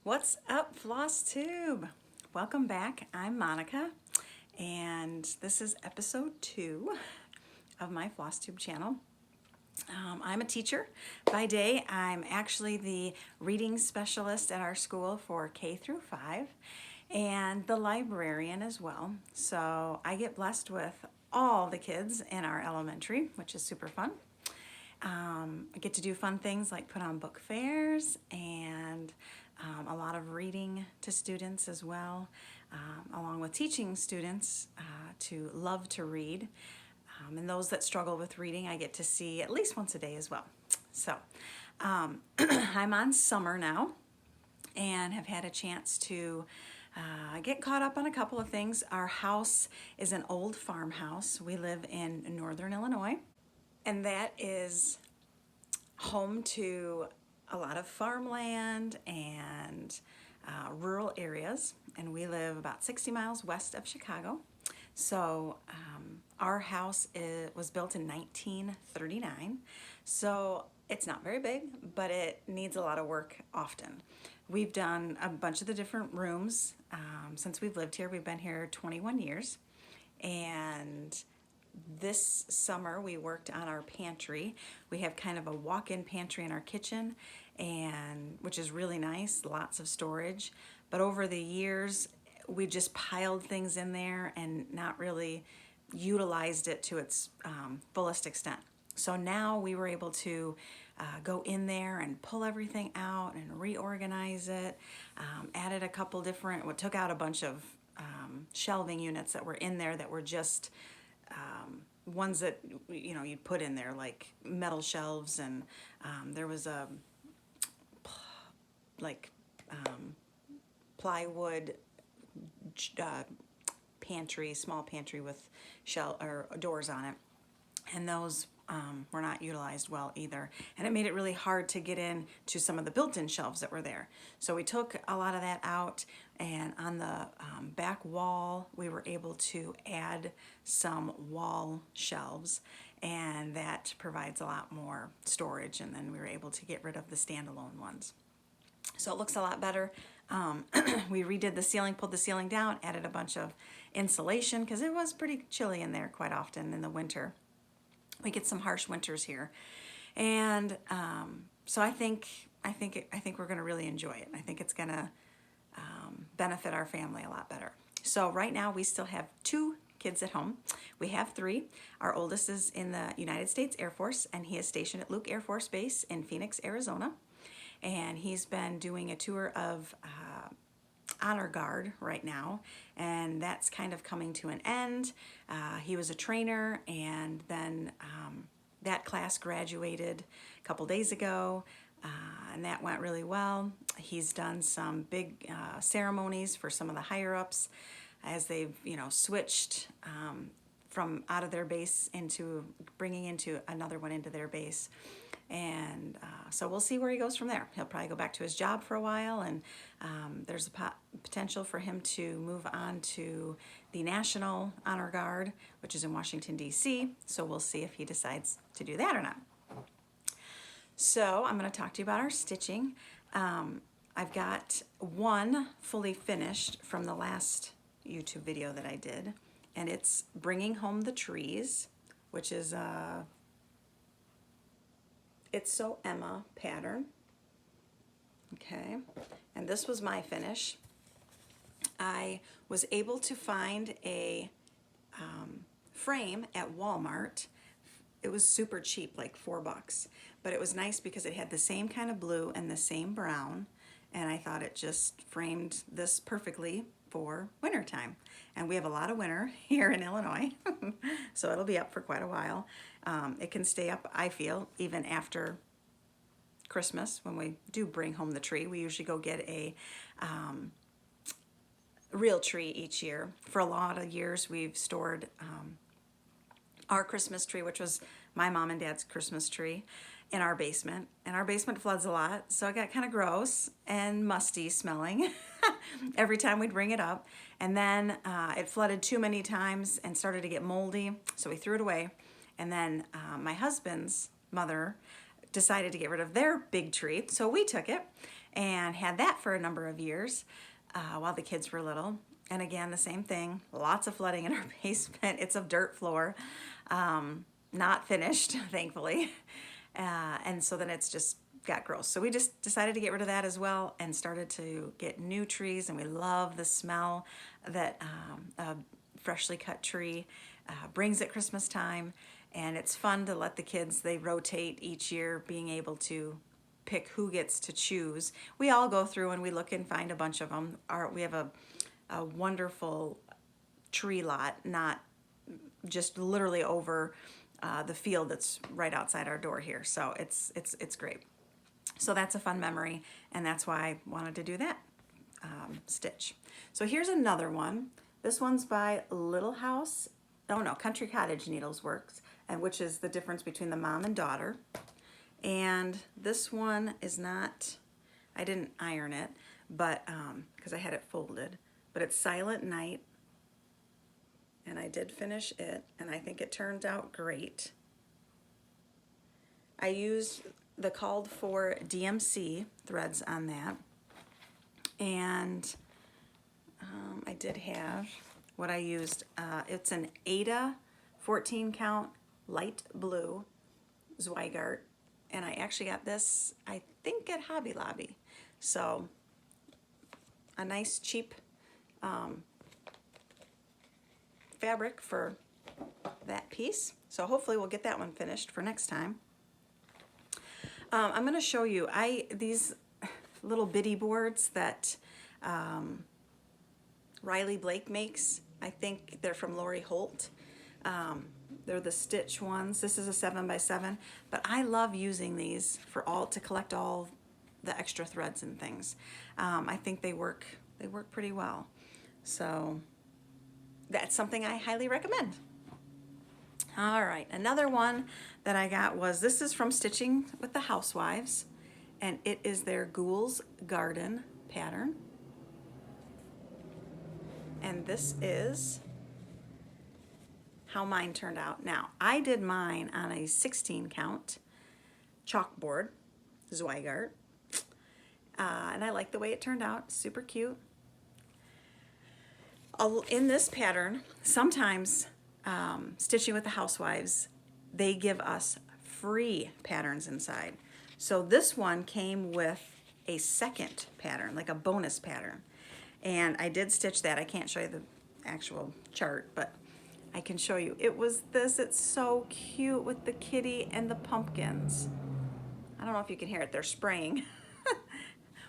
What's up, Flosstube? Welcome back. I'm Monica, and this is episode 2 of my Flosstube channel. I'm a teacher by day. I'm actually the reading specialist at our school for K through 5 and the librarian as well. So I get blessed with all the kids in our elementary, which is super fun. I get to do fun things like put on book fairs and a lot of reading to students as well, along with teaching students to love to read. And those that struggle with reading, I get to see at least once a day as well. So I'm on summer now and have had a chance to get caught up on a couple of things. Our house is an old farmhouse. We live in northern Illinois, and that is home to a lot of farmland and rural areas, and we live about 60 miles west of Chicago. So our house was built in 1939, so it's not very big, but it needs a lot of work often. We've done a bunch of the different rooms since we've lived here. We've been here 21 years, and this summer we worked on our pantry. We have kind of a walk-in pantry in our kitchen, and which is really nice, lots of storage. But over the years we just piled things in there and not really utilized it to its fullest extent. So now we were able to go in there and pull everything out and reorganize it. Added a couple different, took out a bunch of shelving units that were in there that were just ones that you'd put in there, like metal shelves, and there was a plywood pantry, small pantry with doors on it, and those were not utilized well either, and it made it really hard to get in to some of the built-in shelves that were there. So we took a lot of that out, and on the back wall we were able to add some wall shelves, and that provides a lot more storage, and then we were able to get rid of the standalone ones. So it looks a lot better. We redid the ceiling, pulled the ceiling down, added a bunch of insulation because it was pretty chilly in there quite often in the winter. We get some harsh winters here, and so I think we're going to really enjoy it. I think it's going to benefit our family a lot better. So right now we still have 2 kids at home. We have 3. Our oldest is in the United States Air Force, and he is stationed at Luke Air Force Base in Phoenix, Arizona. And he's been doing a tour of Honor Guard right now, and that's kind of coming to an end. He was a trainer, and then that class graduated a couple days ago, and that went really well. He's done some big ceremonies for some of the higher-ups as they've switched from out of their base into bringing into another one into their base. And so we'll see where he goes from there. He'll probably go back to his job for a while, and there's a potential for him to move on to the National Honor Guard, which is in Washington, D.C. So we'll see if he decides to do that or not. So I'm going to talk to you about our stitching. I've got one fully finished from the last YouTube video that I did, and it's Bringing Home the Trees, which is a It's So Emma pattern. Okay, and this was my finish. I was able to find a frame at Walmart. It was super cheap, like $4, but it was nice because it had the same kind of blue and the same brown, and I thought it just framed this perfectly for wintertime. And we have a lot of winter here in Illinois, so it'll be up for quite a while. It can stay up, I feel, even after Christmas when we do bring home the tree. We usually go get a real tree each year. For a lot of years we've stored our Christmas tree, which was my mom and dad's Christmas tree, in our basement, and our basement floods a lot, so it got kind of gross and musty smelling every time we'd bring it up. And then it flooded too many times and started to get moldy, so we threw it away. And then my husband's mother decided to get rid of their big tree, so we took it and had that for a number of years while the kids were little. And again, the same thing, lots of flooding in our basement. It's a dirt floor, not finished, thankfully. And so then it's just got gross. So we just decided to get rid of that as well and started to get new trees. And we love the smell that a freshly cut tree brings at Christmas time. And it's fun to let the kids, they rotate each year, being able to pick who gets to choose. We all go through and we look and find a bunch of them. We have a wonderful tree lot, not just literally over the field that's right outside our door here. So it's great. So that's a fun memory, and that's why I wanted to do that stitch. So here's another one. This one's by Country Cottage Needleworks, and which is the difference between the mom and daughter. And this one is not, I didn't iron it, but because I had it folded, but it's Silent Night, and I did finish it, and I think it turned out great. I used the called for DMC threads on that, and I did have what I used. It's an Ada 14 count light blue Zweigart, and I actually got this, I think, at Hobby Lobby. So a nice cheap fabric for that piece. So hopefully we'll get that one finished for next time. I'm going to show you these little bitty boards that Riley Blake makes. I think they're from Holt. They're the stitch ones. This is a 7x7, but I love using these to collect all the extra threads and things. I think they work pretty well. So that's something I highly recommend. All right, another one that I got this is from Stitching with the Housewives, and it is their Ghoul's Garden pattern. And this is how mine turned out. Now, I did mine on a 16 count chalkboard, Zweigart, and I like the way it turned out, super cute. In this pattern, sometimes Stitching with the Housewives, they give us free patterns inside. So this one came with a second pattern, like a bonus pattern. And I did stitch that. I can't show you the actual chart, but I can show you. It was this. It's so cute with the kitty and the pumpkins. I don't know if you can hear it. They're spraying.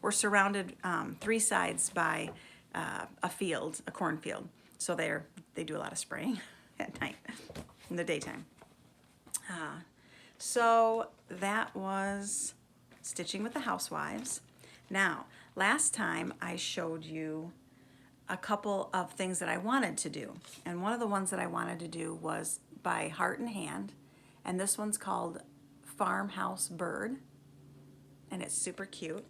We're surrounded 3 sides by a field, a cornfield. So they do a lot of spraying at night, in the daytime. So that was Stitching with the Housewives. Now, last time I showed you a couple of things that I wanted to do. And one of the ones that I wanted to do was by Heart and Hand. And this one's called Farmhouse Bird. And it's super cute.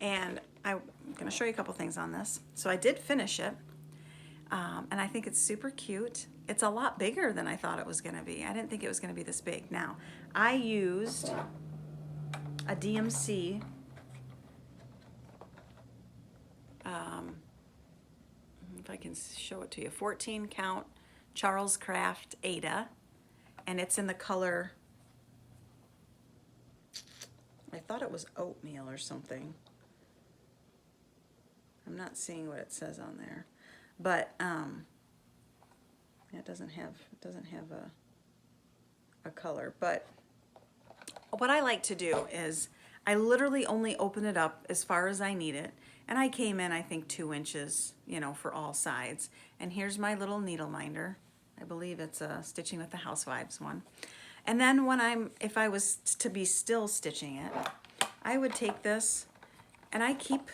And I'm going to show you a couple things on this. So I did finish it. And I think it's super cute. It's a lot bigger than I thought it was going to be. I didn't think it was going to be this big. Now, I used a DMC if I can show it to you, 14 count Charles Craft Ada, and it's in the color, I thought it was oatmeal or something. I'm not seeing what it says on there, but it doesn't have a color. But what I like to do is I literally only open it up as far as I need it, and I came in, I think, 2 inches, for all sides. And here's my little needle minder. I believe it's a Stitching with the Housewives one. And then if I was to be still stitching it, I would take this, and I keep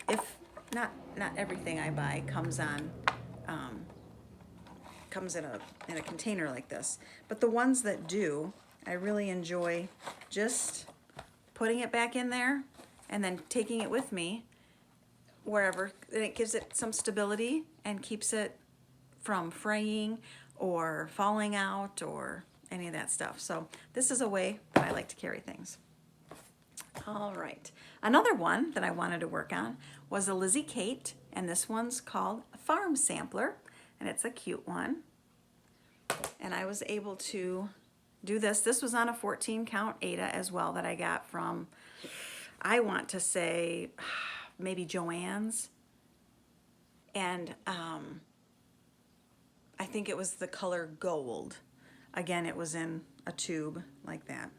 if not everything I buy comes in a container like this, but the ones that do, I really enjoy just putting it back in there and then taking it with me wherever, and it gives it some stability and keeps it from fraying or falling out or any of that stuff. So this is a way that I like to carry things. All right. Another one that I wanted to work on was a Lizzy Kate, and this one's called Farm Sampler, and it's a cute one. And I was able to do this. This was on a 14 count Aida as well that I got from, I want to say, maybe Joann's. And I think it was the color gold. Again, it was in a tube like that.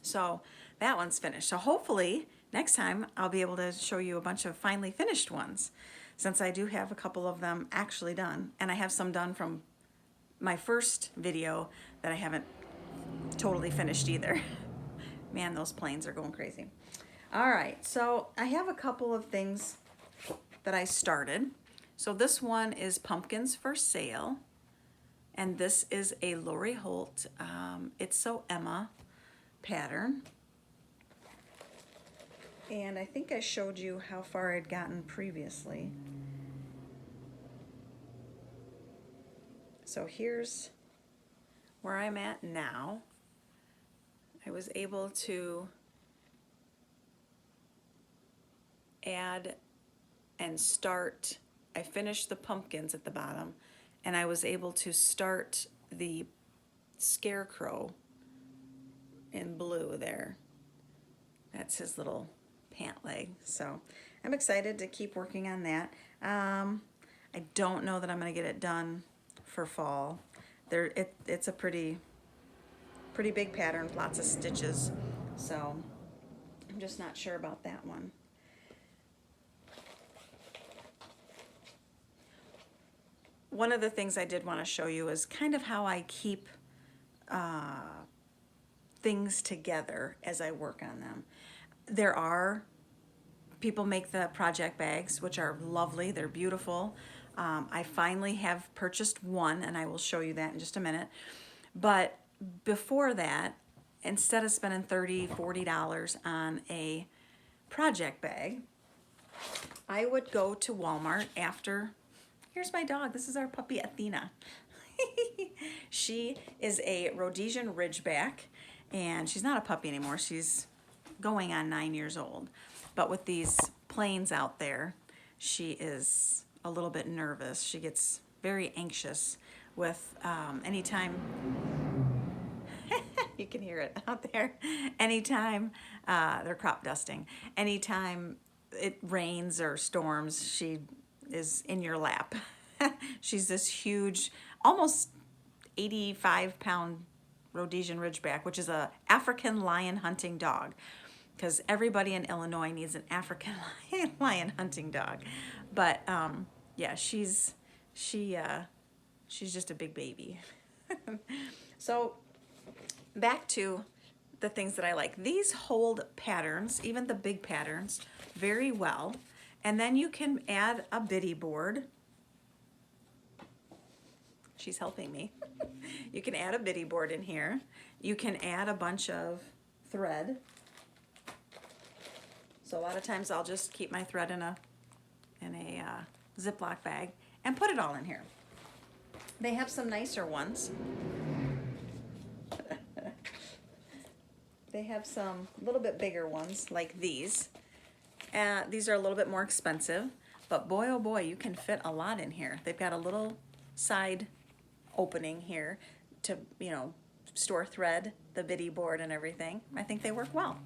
So that one's finished. So hopefully next time I'll be able to show you a bunch of finally finished ones, since I do have a couple of them actually done, and I have some done from my first video that I haven't totally finished either. Man, those planes are going crazy. All right, so I have a couple of things that I started. So this one is Pumpkins for Sale, and this is a Lori Holt It's So Emma pattern. And I think I showed you how far I'd gotten previously. So here's where I'm at now. I was able to add and start, I finished the pumpkins at the bottom, and I was able to start the scarecrow in blue there. That's his little pant leg. So I'm excited to keep working on that. I don't know that I'm going to get it done for fall. It's a pretty big pattern, lots of stitches. So I'm just not sure about that one. One of the things I did want to show you is kind of how I keep things together as I work on them. There are people make the project bags, which are lovely. They're beautiful. I finally have purchased one, and I will show you that in just a minute. But before that, instead of spending $30, $40 on a project bag, I would go to Walmart after. Here's my dog. This is our puppy Athena. She is a Rhodesian Ridgeback, and she's not a puppy anymore. She's going on 9 years old. But with these planes out there, she is a little bit nervous. She gets very anxious with anytime, you can hear it out there, anytime they're crop dusting, anytime it rains or storms, she is in your lap. She's this huge, almost 85-pound Rhodesian Ridgeback, which is a African lion hunting dog, because everybody in Illinois needs an African lion hunting dog. But yeah, she's just a big baby. So back to the things that I like. These hold patterns, even the big patterns, very well. And then you can add a bitty board. She's helping me. You can add a bitty board in here. You can add a bunch of thread. So a lot of times I'll just keep my thread in a Ziploc bag and put it all in here. They have some nicer ones. They have some little bit bigger ones like these. These are a little bit more expensive, but boy oh boy, you can fit a lot in here. They've got a little side opening here to, store thread, the bitty board and everything. I think they work well.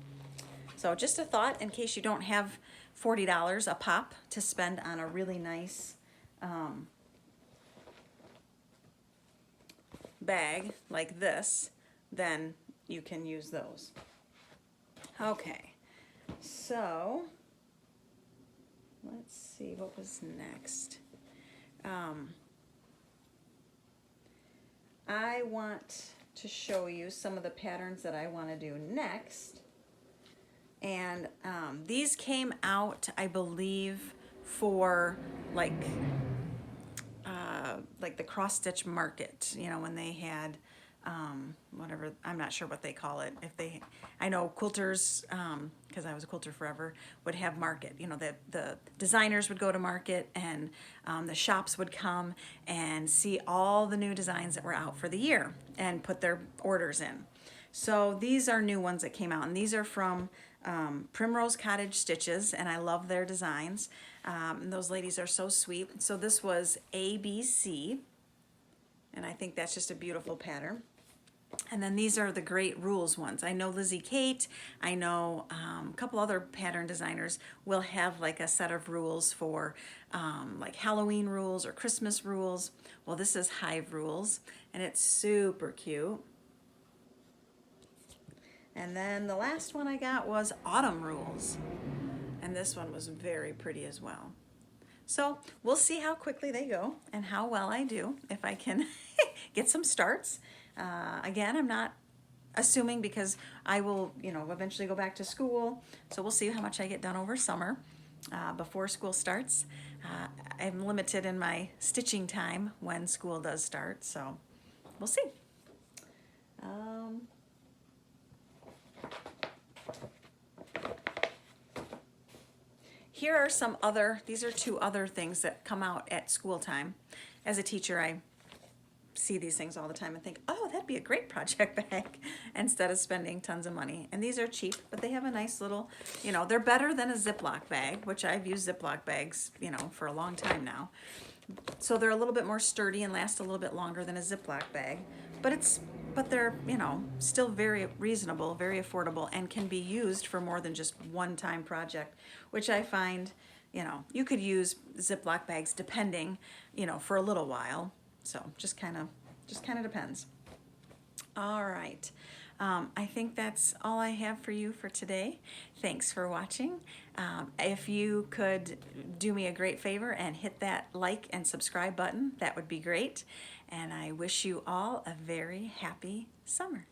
So just a thought in case you don't have $40 a pop to spend on a really nice bag like this, then you can use those. Okay, so let's see what was next. I want to show you some of the patterns that I want to do next. And these came out, I believe, for like the cross stitch market, when they had whatever, I'm not sure what they call it. I know quilters, because I was a quilter forever, would have market. The designers would go to market, and the shops would come and see all the new designs that were out for the year and put their orders in. So these are new ones that came out, and these are from Primrose Cottage Stitches, and I love their designs. And those ladies are so sweet. So this was ABC, and I think that's just a beautiful pattern. And then these are the Great Rules ones. I know Lizzy Kate, I know a couple other pattern designers will have like a set of rules for like Halloween rules or Christmas rules. Well, this is Hive Rules, and it's super cute. And then the last one I got was Autumn Rules, and this one was very pretty as well. So we'll see how quickly they go and how well I do, if I can get some starts. Again, I'm not assuming because I will, eventually go back to school. So we'll see how much I get done over summer before school starts. I'm limited in my stitching time when school does start, so we'll see. Here are some other, these are two other things that come out at school time. As a teacher, I see these things all the time and think, oh, that'd be a great project bag instead of spending tons of money. And these are cheap, but they have a nice little, they're better than a Ziploc bag, which I've used Ziploc bags, for a long time now. So they're a little bit more sturdy and last a little bit longer than a Ziploc bag, but they're, still very reasonable, very affordable, and can be used for more than just one-time project, which I find, you could use Ziploc bags depending, for a little while. So just kind of depends. All right. I think that's all I have for you for today. Thanks for watching. If you could do me a great favor and hit that like and subscribe button, that would be great. And I wish you all a very happy summer.